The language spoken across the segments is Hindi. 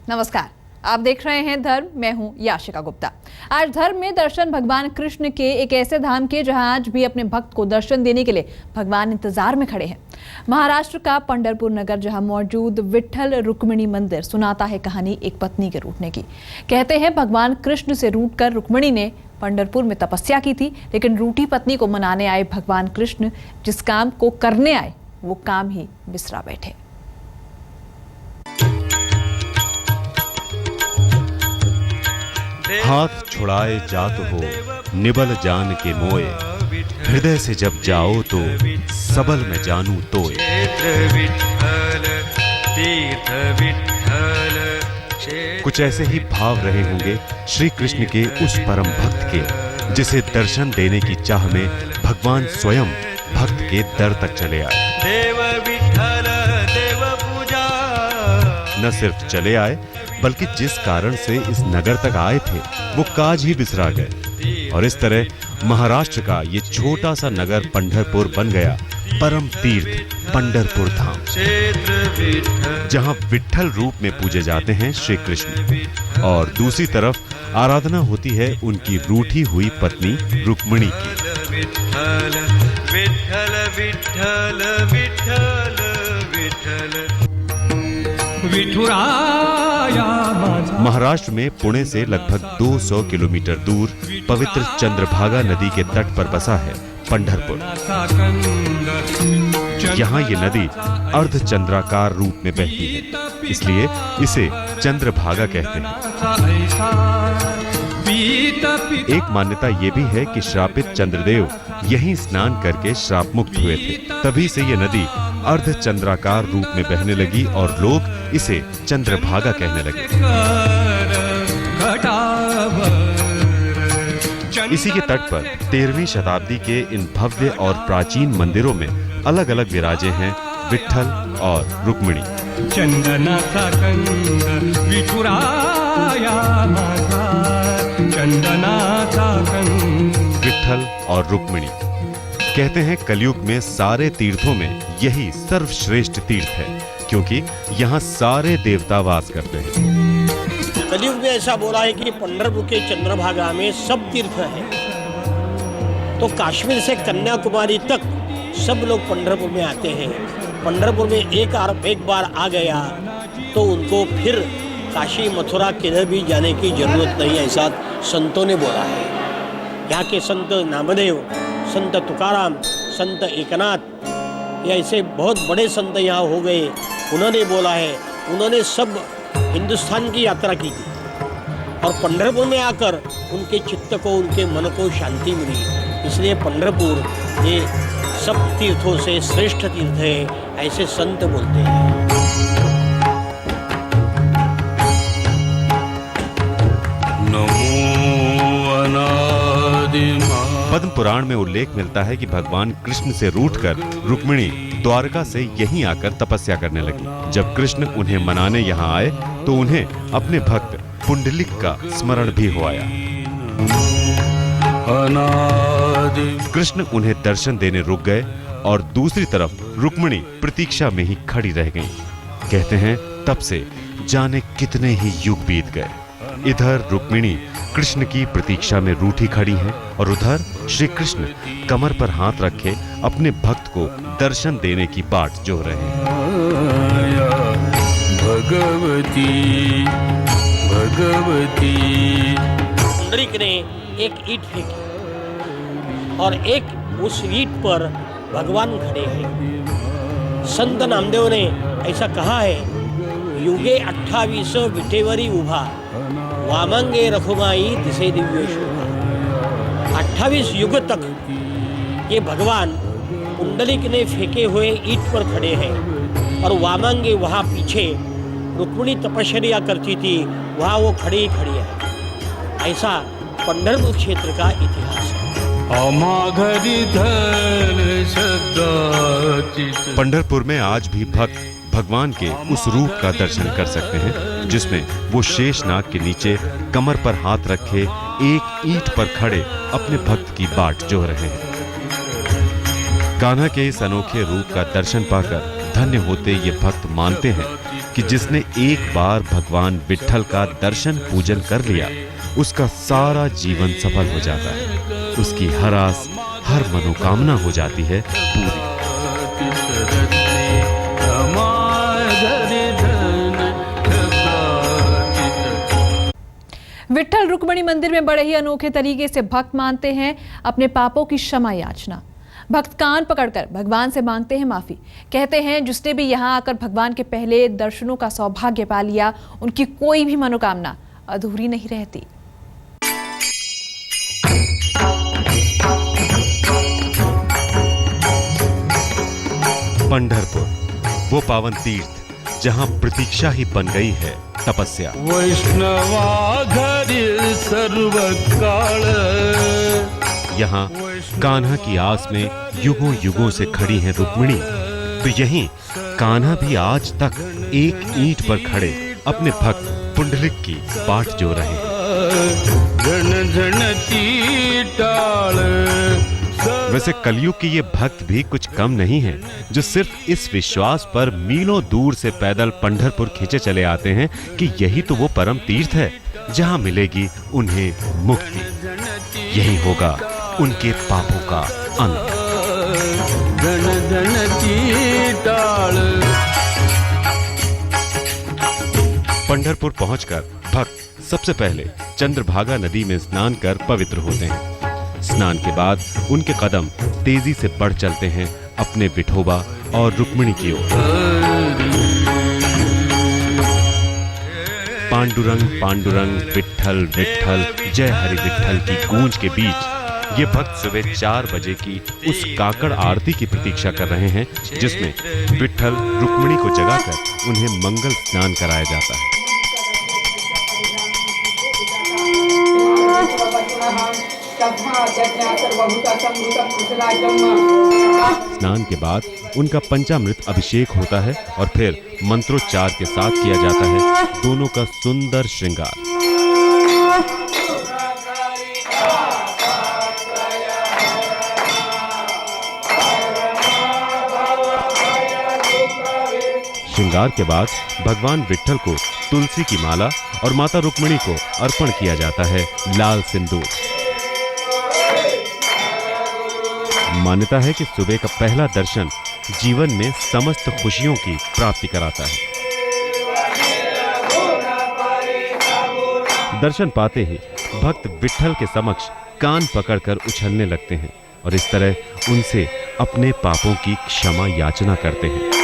नमस्कार, आप देख रहे हैं धर्म। मैं हूं याशिका गुप्ता। आज धर्म में दर्शन भगवान कृष्ण के एक ऐसे धाम के जहां आज भी अपने भक्त को दर्शन देने के लिए भगवान इंतजार में खड़े हैं। महाराष्ट्र का पंढरपुर नगर जहां मौजूद विट्ठल रुक्मिणी मंदिर सुनाता है कहानी एक पत्नी के रूठने की। कहते हैं भगवान कृष्ण से रूठकर रुक्मिणी ने पंढरपुर में तपस्या की थी, लेकिन रूठी पत्नी को मनाने आए भगवान कृष्ण जिस काम को करने आए वो काम ही बिसरा बैठे। हाथ छुड़ाए जात हो निबल जान के मोए, हृदय से जब जाओ तो सबल में जानू तोए। कुछ ऐसे ही भाव रहे होंगे श्री कृष्ण के उस परम भक्त के, जिसे दर्शन देने की चाह में भगवान स्वयं भक्त के दर तक चले आए। देव विठ्ठल देव पूजा। न सिर्फ चले आए बल्कि जिस कारण से इस नगर तक आए थे वो काज ही बिसरा गए, और इस तरह महाराष्ट्र का ये छोटा सा नगर पंढरपुर बन गया परम तीर्थ पंढरपुर धाम, जहां विट्ठल रूप में पूजे जाते हैं श्री कृष्ण, और दूसरी तरफ आराधना होती है उनकी रूठी हुई पत्नी रुक्मिणी की। विठ्ठल विठ्ठल विठ्ठल विठ्ठल विठ्ठल विठुराया। महाराष्ट्र में पुणे से लगभग 200 किलोमीटर दूर पवित्र चंद्रभागा नदी के तट पर बसा है पंढरपुर। यहाँ ये नदी अर्धचंद्राकार रूप में बहती है, इसलिए इसे चंद्रभागा कहते हैं। एक मान्यता ये भी है कि श्रापित चंद्रदेव यहीं स्नान करके श्राप मुक्त हुए थे, तभी से ये नदी अर्धचंद्राकार रूप में बहने लगी और लोग इसे चंद्रभागा कहने लगे। इसी के तट पर 13वीं शताब्दी के इन भव्य और प्राचीन मंदिरों में अलग अलग विराजे हैं विट्ठल और रुक्मिणी। विट्ठल और रुक्मिणी कहते हैं कलयुग में सारे तीर्थों में यही सर्वश्रेष्ठ तीर्थ है, क्योंकि यहाँ सारे देवता वास करते हैं। कलयुग में ऐसा बोला है कि पंढरपुर के चंद्रभागा में सब तीर्थ है, तो कश्मीर से कन्याकुमारी तक सब लोग पंढरपुर में आते हैं। पंढरपुर में एक बार आ गया तो उनको फिर काशी मथुरा किधर भी जाने की जरूरत नहीं, ऐसा संतों ने बोला है। यहाँ के संत नामदेव, संत तुकाराम, संत एकनाथ, ये ऐसे बहुत बड़े संत यहाँ हो गए, उन्होंने बोला है, उन्होंने सब हिंदुस्तान की यात्रा की थी और पंढरपुर में आकर उनके चित्त को, उनके मन को शांति मिली। इसलिए पंढरपुर ये सब तीर्थों से श्रेष्ठ तीर्थ है, ऐसे संत बोलते हैं। पद्म पुराण में उल्लेख मिलता है कि भगवान कृष्ण से रूठकर रुक्मिणी द्वारका से यहीं आकर तपस्या करने लगी। जब कृष्ण उन्हें मनाने यहाँ आए तो उन्हें अपने भक्त पुंडलिक का स्मरण भी हो आया। कृष्ण उन्हें दर्शन देने रुक गए और दूसरी तरफ रुक्मिणी प्रतीक्षा में ही खड़ी रह गईं। कहते हैं तब से जाने कितने ही युग बीत गए। इधर रुक्मिणी कृष्ण की प्रतीक्षा में रूठी खड़ी हैं और उधर श्री कृष्ण कमर पर हाथ रखे अपने भक्त को दर्शन देने की बाट जोह रहे हैं। भगवती भगवती। पुंडरीक ने एक ईंट फेंकी और एक उस ईंट पर भगवान खड़े हैं। संत नामदेव ने ऐसा कहा है, युगे 28 विटेवरी उभा, वामंगे रखुमाई दिसे दिव्य शोभा। 28 युग तक ये भगवान पुंडलिक ने फेंके हुए ईंट पर खड़े हैं और वामंगे वहाँ पीछे रुक्मिणी तपस्या करती थी, वहाँ वो खड़ी ही खड़ी है। ऐसा पंढरपुर क्षेत्र का इतिहास है। पंढरपुर में आज भी भक्त भगवान के उस रूप का दर्शन कर सकते हैं जिसमें वो शेषनाग के नीचे कमर पर हाथ रखे एक ईंट पर खड़े अपने भक्त की बाट जोह रहे हैं। कान्हा के इस अनोखे रूप का दर्शन पाकर धन्य होते ये भक्त मानते हैं कि जिसने एक बार भगवान विट्ठल का दर्शन पूजन कर लिया, उसका सारा जीवन सफल हो जाता है। उसकी हर आस, हर मनोकामना हो जाती है पूरी। विट्ठल रुक्मिणी मंदिर में बड़े ही अनोखे तरीके से भक्त मानते हैं अपने पापों की क्षमा याचना। भक्त कान पकड़कर भगवान से मांगते हैं माफी। कहते हैं जिसने भी यहाँ आकर भगवान के पहले दर्शनों का सौभाग्य पा लिया, उनकी कोई भी मनोकामना अधूरी नहीं रहती। पंढरपुर, वो पावन तीर्थ जहां प्रतीक्षा ही बन गई है तपस्या। वैष्णवा घरी सर्व काळ, यहाँ कान्हा की आस में युगों युगों से खड़ी है रुक्मिणी, तो यहीं कान्हा भी आज तक एक ईंट पर खड़े अपने भक्त पुंडलिक की बाट जो रहे हैं। झण झणती टाळ। वैसे कलयुग के ये भक्त भी कुछ कम नहीं हैं, जो सिर्फ इस विश्वास पर मीलों दूर से पैदल पंढरपुर खींचे चले आते हैं कि यही तो वो परम तीर्थ है जहां मिलेगी उन्हें मुक्ति, यही होगा उनके पापों का अंत। झण झणती टाळ। पंढरपुर पहुंचकर भक्त सबसे पहले चंद्रभागा नदी में स्नान कर पवित्र होते हैं। स्नान के बाद उनके कदम तेजी से बढ़ चलते हैं अपने विठोबा और रुक्मिणी की ओर। पांडुरंग पांडुरंग विट्ठल विट्ठल जय हरि विट्ठल की गूंज के बीच ये भक्त सुबह 4 बजे की उस काकड़ आरती की प्रतीक्षा कर रहे हैं, जिसमें विट्ठल रुक्मिणी को जगाकर उन्हें मंगल स्नान कराया जाता है। स्नान के बाद उनका पंचामृत अभिषेक होता है और फिर मंत्रोच्चार के साथ किया जाता है दोनों का सुंदर श्रृंगार। श्रृंगार के बाद भगवान विट्ठल को तुलसी की माला और माता रुक्मिणी को अर्पण किया जाता है लाल सिंदूर। मान्यता है कि सुबह का पहला दर्शन जीवन में समस्त खुशियों की प्राप्ति कराता है। दर्शन पाते ही भक्त विट्ठल के समक्ष कान पकड़कर उछलने लगते हैं और इस तरह उनसे अपने पापों की क्षमा याचना करते हैं।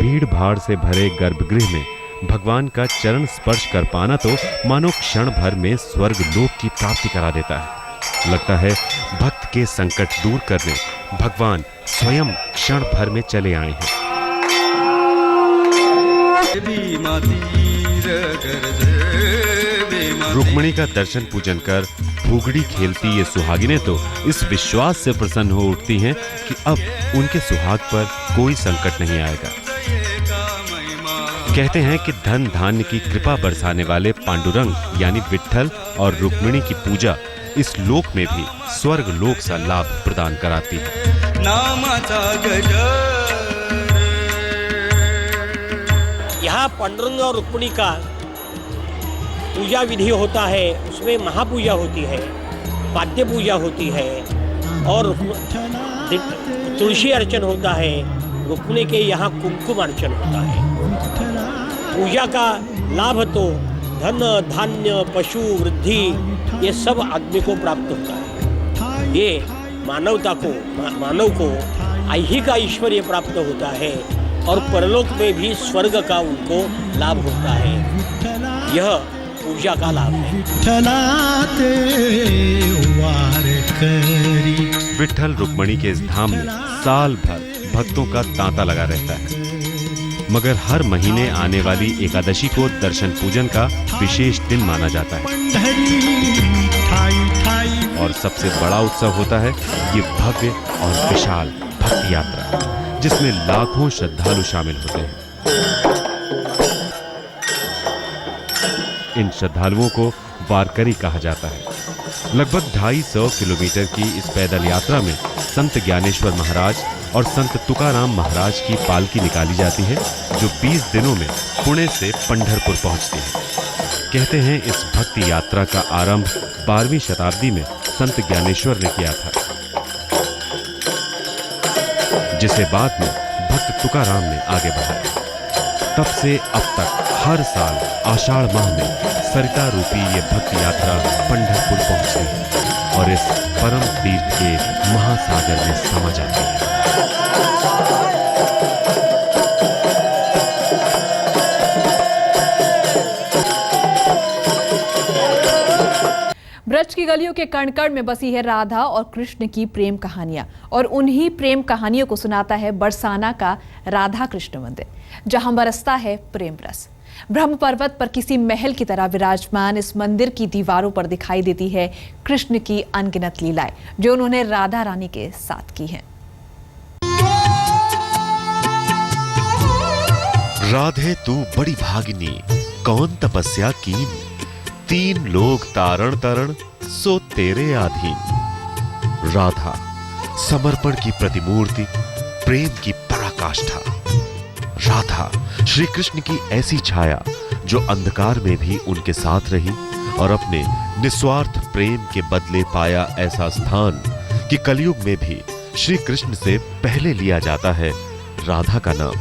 भीड़ भाड़ से भरे गर्भगृह में भगवान का चरण स्पर्श कर पाना तो मानो क्षण भर में स्वर्ग लोक की प्राप्ति करा देता है। लगता है भक्त के संकट दूर करने भगवान स्वयं क्षण भर में चले आए हैं। रुक्मिणी का दर्शन पूजन कर भूगड़ी खेलती ये सुहागिनें तो इस विश्वास से प्रसन्न हो उठती हैं कि अब उनके सुहाग पर कोई संकट नहीं आएगा। कहते हैं कि धन धान्य की कृपा बरसाने वाले पांडुरंग यानी विट्ठल और रुक्मिणी की पूजा इस लोक में भी स्वर्ग लोक सा लाभ प्रदान कराती है। नामाचा गजर। यहाँ पांडुरंग और रुक्मिणी का पूजा विधि होता है, उसमें महापूजा होती है, वाद्य पूजा होती है और तुलसी अर्चन होता है। रुक्मिणी के यहाँ कुमकुम अर्चन होता है। पूजा का लाभ तो धन धान्य पशु वृद्धि ये सब आदमी को प्राप्त होता है। ये मानव को ऐहिक ऐश्वर्य प्राप्त होता है और परलोक में भी स्वर्ग का उनको लाभ होता है। यह पूजा का लाभ है। विट्ठल रुक्मिणी के इस धाम में साल भर भक्तों का तांता लगा रहता है, मगर हर महीने आने वाली एकादशी को दर्शन पूजन का विशेष दिन माना जाता है। और सबसे बड़ा उत्सव होता है ये भव्य और विशाल भक्ति यात्रा, जिसमें लाखों श्रद्धालु शामिल होते हैं। इन श्रद्धालुओं को वारकरी कहा जाता है। लगभग 250 किलोमीटर की इस पैदल यात्रा में संत ज्ञानेश्वर महाराज और संत तुकाराम महाराज की पालकी निकाली जाती है, जो 20 दिनों में पुणे से पंढरपुर पहुंचती है। कहते हैं इस भक्ति यात्रा का आरंभ 12वीं शताब्दी में संत ज्ञानेश्वर ने किया था, जिसे बाद में भक्त तुकाराम ने आगे बढ़ाया। तब से अब तक हर साल आषाढ़ माह में सरिता रूपी ये भक्ति यात्रा पंढरपुर पहुंचती है और इस परम तीर्थ के महासागर में समा जाती है। ब्रज की गलियों के कण कण में बसी है राधा और कृष्ण की प्रेम कहानियां, और उन्हीं प्रेम कहानियों को सुनाता है बरसाना का राधा कृष्ण मंदिर, जहां बरसता है प्रेम रस। ब्रह्म पर्वत पर किसी महल की तरह विराजमान इस मंदिर की दीवारों पर दिखाई देती है कृष्ण की अनगिनत लीलाएं, जो उन्होंने राधा रानी के साथ की हैं। राधे तू बड़ी भागिनी, कौन तपस्या कीन, 3 लोग तारण तरण सो तेरे आधीन। राधा समर्पण की प्रतिमूर्ति, प्रेम की पराकाष्ठा। राधा श्री कृष्ण की ऐसी छाया जो अंधकार में भी उनके साथ रही और अपने निस्वार्थ प्रेम के बदले पाया ऐसा स्थान कि कलयुग में भी श्री कृष्ण से पहले लिया जाता है राधा का नाम।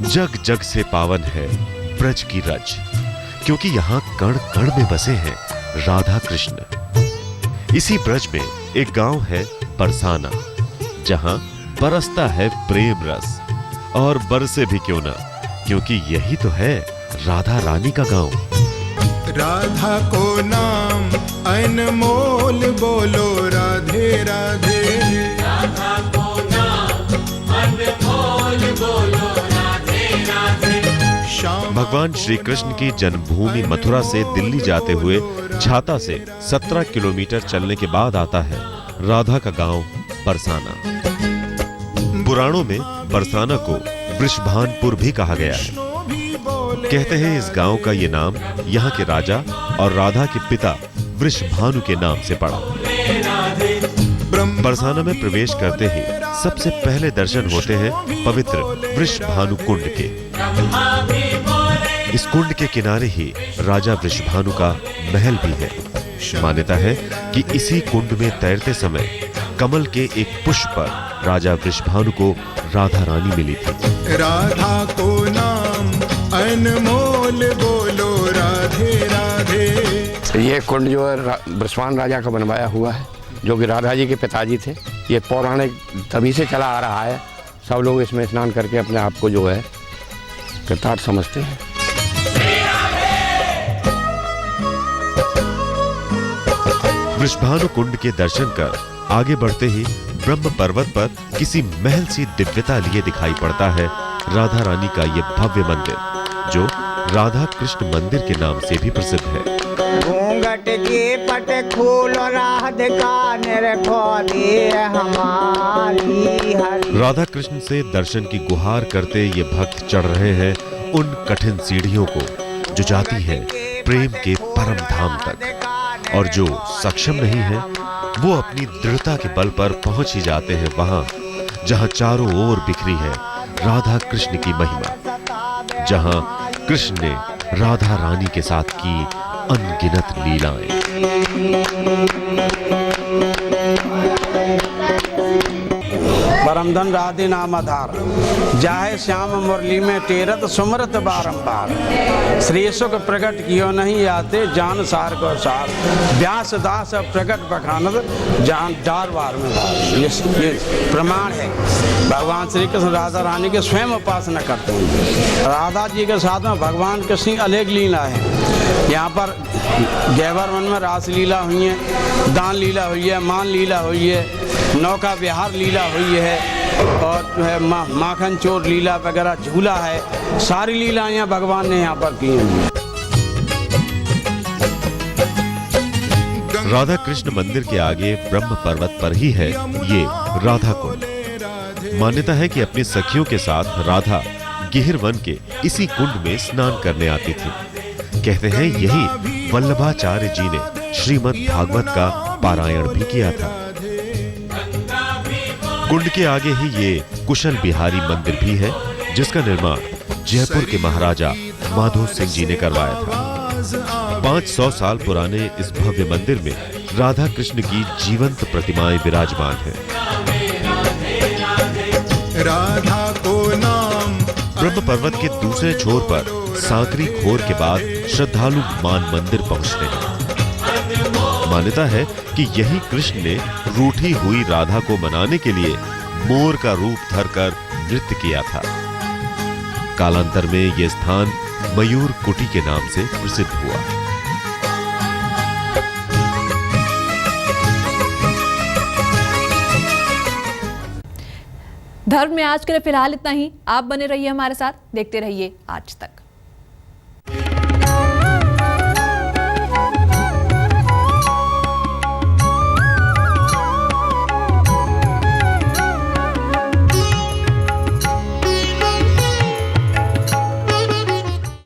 जग जग से पावन है ब्रज की रज, क्योंकि यहाँ कण कण में बसे हैं राधा कृष्ण। इसी ब्रज में एक गांव है बरसाना, जहां बरसता है प्रेम रस, और बरसे भी क्यों ना, क्योंकि यही तो है राधा रानी का गांव। राधा को नाम अनमोल बोलो राधे राधे, राधा को नाम अनमोल बोलो राधे राधे। भगवान श्री कृष्ण की जन्मभूमि मथुरा से दिल्ली जाते हुए छाता से 17 किलोमीटर चलने के बाद आता है राधा का गांव बरसाना। पुराणों में बरसाना को वृषभानपुर भी कहा गया है। कहते हैं इस गांव का ये नाम यहाँ के राजा और राधा के पिता वृषभानु के नाम से पड़ा। बरसाना में प्रवेश करते ही सबसे पहले दर्शन होते हैं पवित्र वृषभानु कुंड के। इस कुंड के किनारे ही राजा वृषभानु का महल भी है। मान्यता है कि इसी कुंड में तैरते समय कमल के एक पुष्प पर राजा वृषभानु को राधा रानी मिली थी। राधा को नाम अनमोल बोलो राधे राधे। ये कुंड जो है वृषभानु राजा का बनवाया हुआ है, जो कि राधा जी के पिताजी थे। ये पौराणिक तभी से चला आ रहा है। सब लोग इसमें स्नान करके अपने आप को जो है कृतार्थ समझते हैं। वृषभानु कुंड के दर्शन कर आगे बढ़ते ही ब्रह्म पर्वत पर किसी महल सी दिव्यता लिए दिखाई पड़ता है राधा रानी का ये भव्य मंदिर, जो राधा कृष्ण मंदिर के नाम से भी प्रसिद्ध है। घूंघट की पट खोलो राधिका निरखो दे हमारी हरि। राधा कृष्ण से दर्शन की गुहार करते ये भक्त चढ़ रहे हैं उन कठिन सीढ़ियों को जो जाती है प्रेम के परम धाम तक, और जो सक्षम नहीं है वो अपनी दृढ़ता के बल पर पहुंच ही जाते हैं वहां जहां चारों ओर बिखरी है राधा कृष्ण की महिमा, जहां कृष्ण ने राधा रानी के साथ की अनगिनत लीलाएं। परमधन राधे नाम आधार, जाहे श्याम मुरली में टेरत सुमरत बारंबार। श्री सुख प्रकट कियो नहीं आते, जान सार को सार। व्यास दास प्रकट बखानत, जान डार वार में बार। ये प्रमाण है। भगवान श्री कृष्ण राधा रानी के स्वयं उपासना करते हैं। राधा जी के साथ में भगवान कृष्ण की अनेक लीला है। यहाँ पर गैबर वन में रास लीला हुई है, दान लीला हुई है, मान लीला हुई है, नौका विहार लीला हुई है, और जो है माखन चोर लीला वगैरह झूला है। सारी लीलाएं भगवान ने यहाँ पर की हैं। राधा कृष्ण मंदिर के आगे ब्रह्म पर्वत पर ही है ये राधा कुंड। मान्यता है कि अपनी सखियों के साथ राधा गिहिर वन के इसी कुंड में स्नान करने आती थी। कहते हैं यही वल्लभाचार्य जी ने श्रीमद् भागवत का पारायण भी किया था। कुंड के आगे ही ये कुशल बिहारी मंदिर भी है, जिसका निर्माण जयपुर के महाराजा माधो सिंह जी ने करवाया था। 500 साल पुराने इस भव्य मंदिर में राधा कृष्ण की जीवंत प्रतिमाएं विराजमान हैं। राधा को नाम ब्रह्म पर्वत के दूसरे छोर पर सांकरी खोर के बाद श्रद्धालु मान मंदिर पहुंचते हैं। मान्यता है कि यही कृष्ण ने रूठी हुई राधा को मनाने के लिए मोर का रूप धरकर नृत्य किया था। कालांतर में यह स्थान मयूर कुटी के नाम से प्रसिद्ध हुआ। धर्म में आज के लिए फिलहाल इतना ही। आप बने रहिए हमारे साथ, देखते रहिए आज तक।